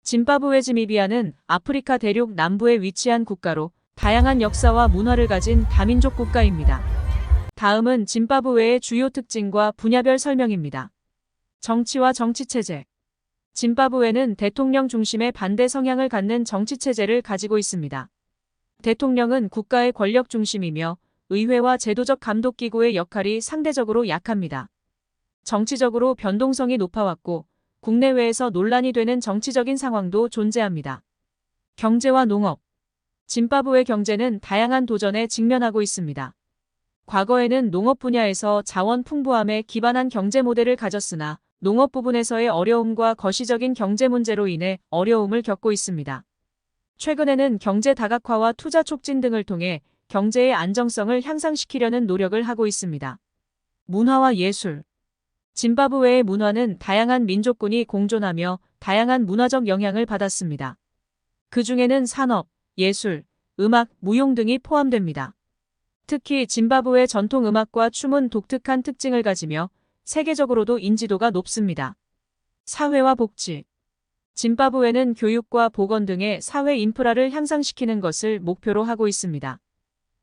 짐바브웨지미비아는 아프리카 대륙 남부에 위치한 국가로 다양한 역사와 문화를 가진 다민족 국가입니다. 다음은 짐바브웨의 주요 특징과 분야별 설명입니다. 정치와 정치체제. 짐바브웨는 대통령 중심의 반대 성향을 갖는 정치체제를 가지고 있습니다. 대통령은 국가의 권력 중심이며 의회와 제도적 감독기구의 역할이 상대적으로 약합니다. 정치적으로 변동성이 높아왔고 국내외에서 논란이 되는 정치적인 상황도 존재합니다. 경제와 농업. 짐바브웨 경제는 다양한 도전에 직면하고 있습니다. 과거에는 농업 분야에서 자원 풍부함에 기반한 경제 모델을 가졌으나 농업 부분에서의 어려움과 거시적인 경제 문제로 인해 어려움을 겪고 있습니다. 최근에는 경제 다각화와 투자 촉진 등을 통해 경제의 안정성을 향상시키려는 노력을 하고 있습니다. 문화와 예술. 짐바브웨의 문화는 다양한 민족군이 공존하며 다양한 문화적 영향을 받았습니다. 그 중에는 산업, 예술, 음악, 무용 등이 포함됩니다. 특히 짐바브웨 전통 음악과 춤은 독특한 특징을 가지며 세계적으로도 인지도가 높습니다. 사회와 복지. 짐바브웨는 교육과 보건 등의 사회 인프라를 향상시키는 것을 목표로 하고 있습니다.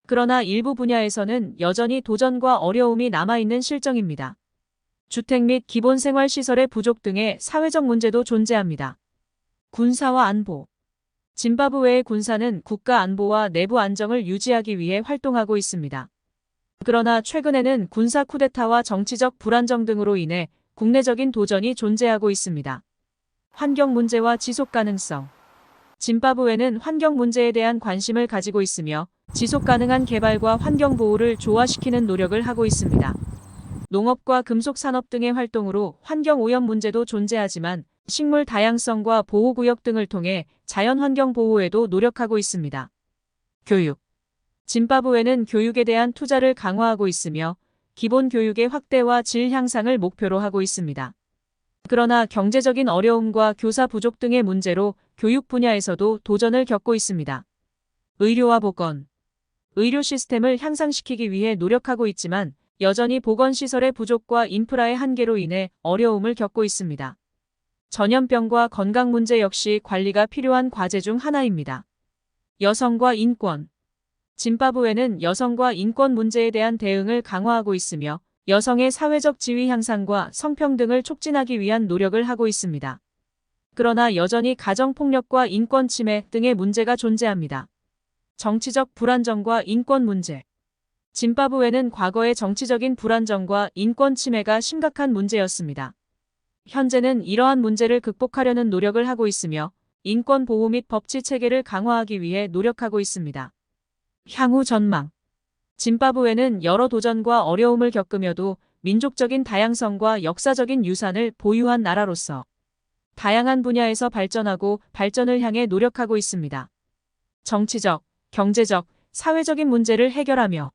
그러나 일부 분야에서는 여전히 도전과 어려움이 남아있는 실정입니다. 주택 및 기본생활시설의 부족 등의 사회적 문제도 존재합니다. 군사와 안보. 짐바브웨의 군사는 국가 안보와 내부 안정을 유지하기 위해 활동하고 있습니다. 그러나 최근에는 군사 쿠데타와 정치적 불안정 등으로 인해 국내적인 도전이 존재하고 있습니다. 환경 문제와 지속 가능성. 짐바브웨는 환경 문제에 대한 관심을 가지고 있으며 지속 가능한 개발과 환경 보호를 조화시키는 노력을 하고 있습니다. 농업과 금속 산업 등의 활동으로 환경 오염 문제도 존재하지만 식물 다양성과 보호구역 등을 통해 자연환경 보호에도 노력하고 있습니다. 교육. 짐바브웨는 교육에 대한 투자를 강화하고 있으며 기본 교육의 확대와 질 향상을 목표로 하고 있습니다. 그러나 경제적인 어려움과 교사 부족 등의 문제로 교육 분야에서도 도전을 겪고 있습니다. 의료와 보건. 의료 시스템을 향상시키기 위해 노력하고 있지만 여전히 보건시설의 부족과 인프라의 한계로 인해 어려움을 겪고 있습니다. 전염병과 건강 문제 역시 관리가 필요한 과제 중 하나입니다. 여성과 인권. 짐바브웨는 여성과 인권 문제에 대한 대응을 강화하고 있으며 여성의 사회적 지위 향상과 성평등을 촉진하기 위한 노력을 하고 있습니다. 그러나 여전히 가정폭력과 인권 침해 등의 문제가 존재합니다. 정치적 불안정과 인권 문제. 짐바브웨는 과거의 정치적인 불안정과 인권 침해가 심각한 문제였습니다. 현재는 이러한 문제를 극복하려는 노력을 하고 있으며 인권 보호 및 법치 체계를 강화하기 위해 노력하고 있습니다. 향후 전망. 짐바브웨는 여러 도전과 어려움을 겪으며도 민족적인 다양성과 역사적인 유산을 보유한 나라로서 다양한 분야에서 발전하고 발전을 향해 노력하고 있습니다. 정치적, 경제적, 사회적인 문제를 해결하며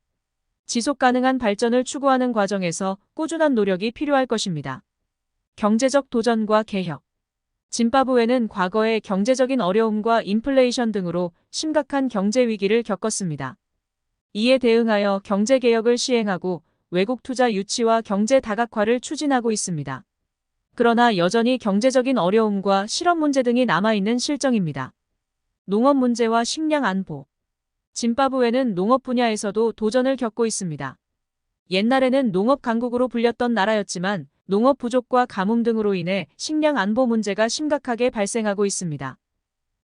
지속 가능한 발전을 추구하는 과정에서 꾸준한 노력이 필요할 것입니다. 경제적 도전과 개혁. 짐바브웨는 과거의 경제적인 어려움과 인플레이션 등으로 심각한 경제 위기를 겪었습니다. 이에 대응하여 경제개혁을 시행하고 외국 투자 유치와 경제 다각화를 추진하고 있습니다. 그러나 여전히 경제적인 어려움과 실업 문제 등이 남아있는 실정입니다. 농업 문제와 식량 안보. 짐바브웨는 농업 분야에서도 도전을 겪고 있습니다. 옛날에는 농업 강국으로 불렸던 나라였지만 농업 부족과 가뭄 등으로 인해 식량 안보 문제가 심각하게 발생하고 있습니다.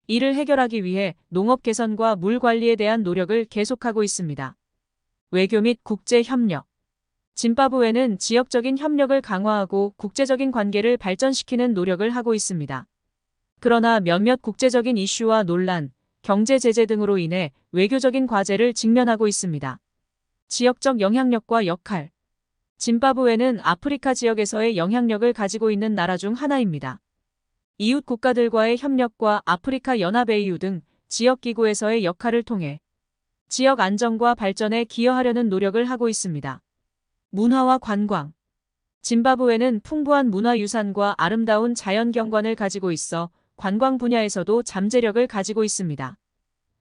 이를 해결하기 위해 농업 개선과 물 관리에 대한 노력을 계속하고 있습니다. 외교 및 국제 협력. 짐바브웨는 지역적인 협력을 강화하고 국제적인 관계를 발전시키는 노력을 하고 있습니다. 그러나 몇몇 국제적인 이슈와 논란, 경제 제재 등으로 인해 외교적인 과제를 직면하고 있습니다. 지역적 영향력과 역할. 짐바브웨는 아프리카 지역에서의 영향력을 가지고 있는 나라 중 하나입니다. 이웃 국가들과의 협력과 아프리카 연합AU 등 지역기구에서의 역할을 통해 지역 안정과 발전에 기여하려는 노력을 하고 있습니다. 문화와 관광. 짐바브웨는 풍부한 문화유산과 아름다운 자연경관을 가지고 있어 관광 분야에서도 잠재력을 가지고 있습니다.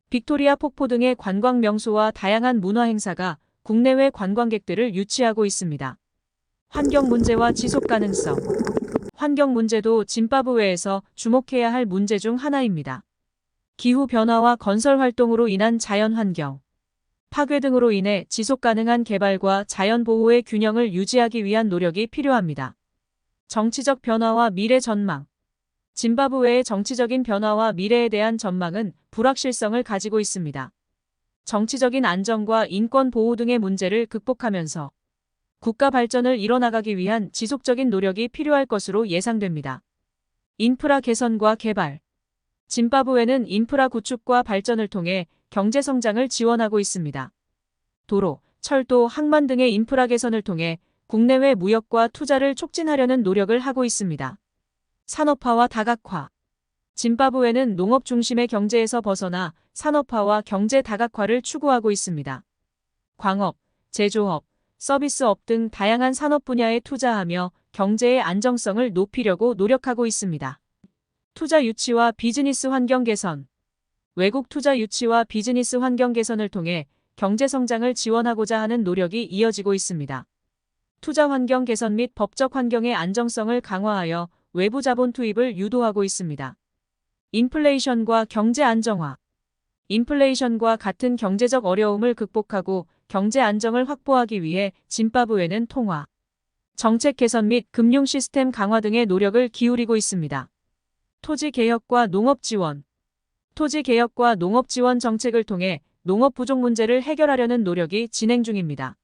빅토리아 폭포 등의 관광 명소와 다양한 문화 행사가 국내외 관광객들을 유치하고 있습니다. 환경 문제와 지속 가능성. 환경 문제도 짐바브웨에서 주목해야 할 문제 중 하나입니다. 기후 변화와 건설 활동으로 인한 자연 환경 파괴 등으로 인해 지속 가능한 개발과 자연 보호의 균형을 유지하기 위한 노력이 필요합니다. 정치적 변화와 미래 전망 짐바브웨의 정치적인 변화와 미래에 대한 전망은 불확실성을 가지고 있습니다. 정치적인 안정과 인권 보호 등의 문제를 극복하면서 국가 발전을 이뤄나가기 위한 지속적인 노력이 필요할 것으로 예상됩니다. 인프라 개선과 개발 짐바브웨는 인프라 구축과 발전을 통해 경제 성장을 지원하고 있습니다. 도로, 철도, 항만 등의 인프라 개선을 통해 국내외 무역과 투자를 촉진하려는 노력을 하고 있습니다. 산업화와 다각화 짐바브웨는 농업 중심의 경제에서 벗어나 산업화와 경제 다각화를 추구하고 있습니다. 광업, 제조업, 서비스업 등 다양한 산업 분야에 투자하며 경제의 안정성을 높이려고 노력하고 있습니다. 투자 유치와 비즈니스 환경 개선 외국 투자 유치와 비즈니스 환경 개선을 통해 경제 성장을 지원하고자 하는 노력이 이어지고 있습니다. 투자 환경 개선 및 법적 환경의 안정성을 강화하여 외부 자본 투입을 유도하고 있습니다. 인플레이션과 경제 안정화 인플레이션과 같은 경제적 어려움을 극복하고 경제 안정을 확보하기 위해 짐바브웨는 통화, 정책 개선 및 금융 시스템 강화 등의 노력을 기울이고 있습니다. 토지 개혁과 농업 지원 토지 개혁과 농업 지원 정책을 통해 농업 부족 문제를 해결하려는 노력이 진행 중입니다.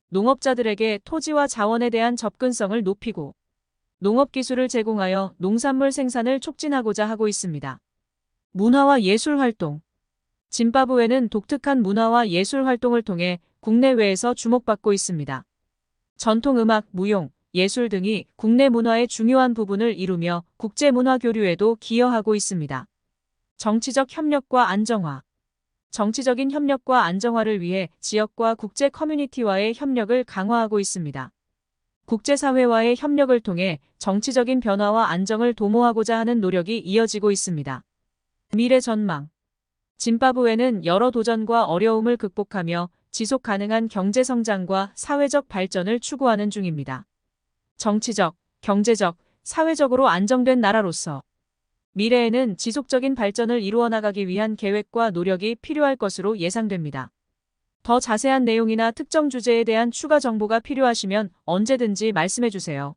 농업자들에게 토지와 자원에 대한 접근성을 높이고 농업 기술을 제공하여 농산물 생산을 촉진하고자 하고 있습니다. 문화와 예술 활동 짐바브웨는 독특한 문화와 예술 활동을 통해 국내외에서 주목받고 있습니다. 전통 음악, 무용, 예술 등이 국내 문화의 중요한 부분을 이루며 국제 문화 교류에도 기여하고 있습니다. 정치적 협력과 안정화 정치적인 협력과 안정화를 위해 지역과 국제 커뮤니티와의 협력을 강화하고 있습니다. 국제사회와의 협력을 통해 정치적인 변화와 안정을 도모하고자 하는 노력이 이어지고 있습니다. 미래 전망 짐바브웨는 여러 도전과 어려움을 극복하며 지속 가능한 경제 성장과 사회적 발전을 추구하는 중입니다. 정치적, 경제적, 사회적으로 안정된 나라로서 미래에는 지속적인 발전을 이루어 나가기 위한 계획과 노력이 필요할 것으로 예상됩니다. 더 자세한 내용이나 특정 주제에 대한 추가 정보가 필요하시면 언제든지 말씀해 주세요.